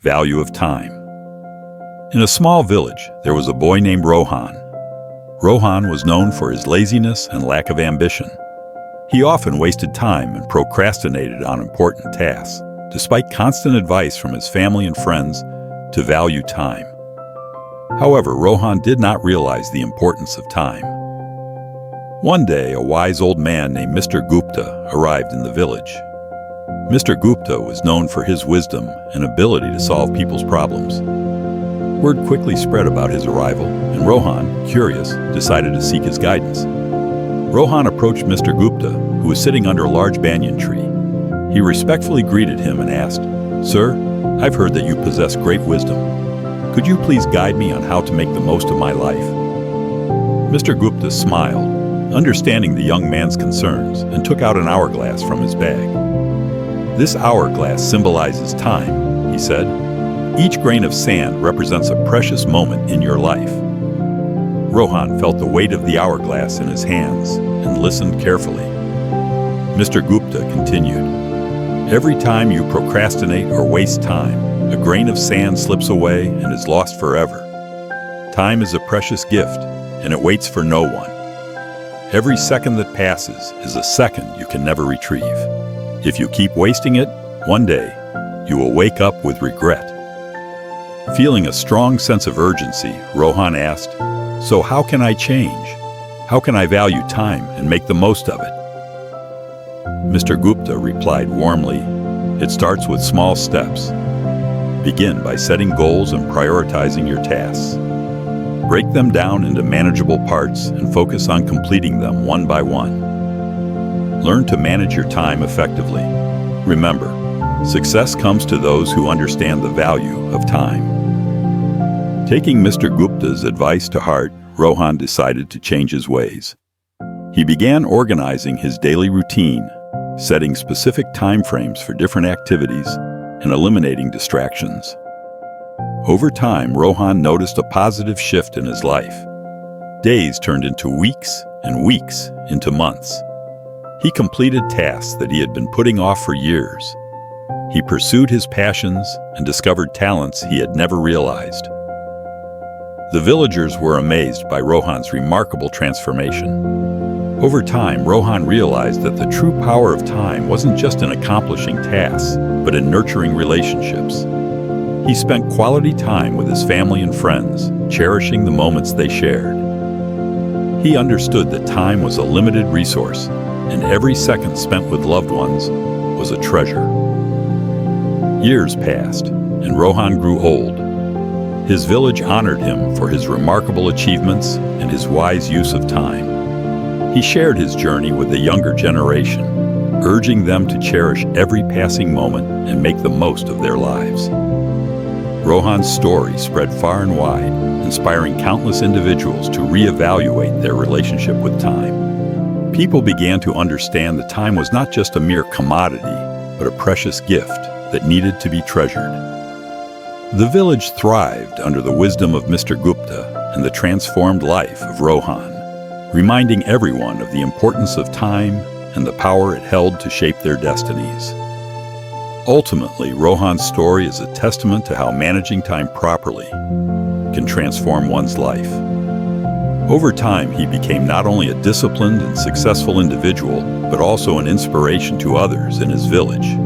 Value of Time. In a small village, there was a boy named Rohan. Rohan was known for his laziness and lack of ambition. He often wasted time and procrastinated on important tasks, despite constant advice from his family and friends to value time. However, Rohan did not realize the importance of time. One day, a wise old man named Mr. Gupta arrived in the village. Mr. Gupta was known for his wisdom and ability to solve people's problems. Word quickly spread about his arrival, and Rohan, curious, decided to seek his guidance. Rohan approached Mr. Gupta, who was sitting under a large banyan tree. He respectfully greeted him and asked, "Sir, I've heard that you possess great wisdom. Could you please guide me on how to make the most of my life?" Mr. Gupta smiled, understanding the young man's concerns, and took out an hourglass from his bag. "This hourglass symbolizes time," he said. "Each grain of sand represents a precious moment in your life." Rohan felt the weight of the hourglass in his hands and listened carefully. Mr. Gupta continued, "Every time you procrastinate or waste time, a grain of sand slips away and is lost forever. Time is a precious gift, and it waits for no one. Every second that passes is a second you can never retrieve. If you keep wasting it, one day you will wake up with regret." Feeling a strong sense of urgency, Rohan asked, "So how can I change? How can I value time and make the most of it?" Mr. Gupta replied warmly, "It starts with small steps. Begin by setting goals and prioritizing your tasks. Break them down into manageable parts and focus on completing them one by one. Learn to manage your time effectively. Remember, success comes to those who understand the value of time." Taking Mr. Gupta's advice to heart, Rohan decided to change his ways. He began organizing his daily routine, setting specific time frames for different activities, and eliminating distractions. Over time, Rohan noticed a positive shift in his life. Days turned into weeks, and weeks into months. He completed tasks that he had been putting off for years. He pursued his passions and discovered talents he had never realized. The villagers were amazed by Rohan's remarkable transformation. Over time, Rohan realized that the true power of time wasn't just in accomplishing tasks, but in nurturing relationships. He spent quality time with his family and friends, cherishing the moments they shared. He understood that time was a limited resource, and every second spent with loved ones was a treasure. Years passed, and Rohan grew old. His village honored him for his remarkable achievements and his wise use of time. He shared his journey with the younger generation, urging them to cherish every passing moment and make the most of their lives. Rohan's story spread far and wide, inspiring countless individuals to reevaluate their relationship with time. People began to understand that time was not just a mere commodity, but a precious gift that needed to be treasured. The village thrived under the wisdom of Mr. Gupta and the transformed life of Rohan, reminding everyone of the importance of time and the power it held to shape their destinies. Ultimately, Rohan's story is a testament to how managing time properly can transform one's life. Over time, he became not only a disciplined and successful individual, but also an inspiration to others in his village.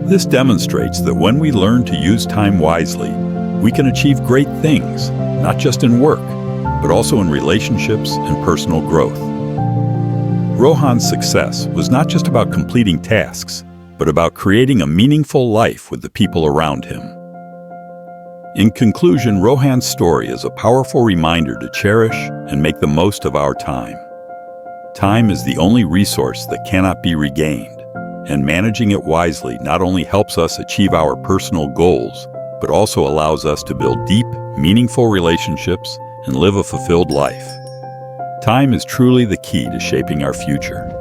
This demonstrates that when we learn to use time wisely, we can achieve great things, not just in work, but also in relationships and personal growth. Rohan's success was not just about completing tasks, but about creating a meaningful life with the people around him. In conclusion, Rohan's story is a powerful reminder to cherish and make the most of our time. Time is the only resource that cannot be regained, and managing it wisely not only helps us achieve our personal goals, but also allows us to build deep, meaningful relationships and live a fulfilled life. Time is truly the key to shaping our future.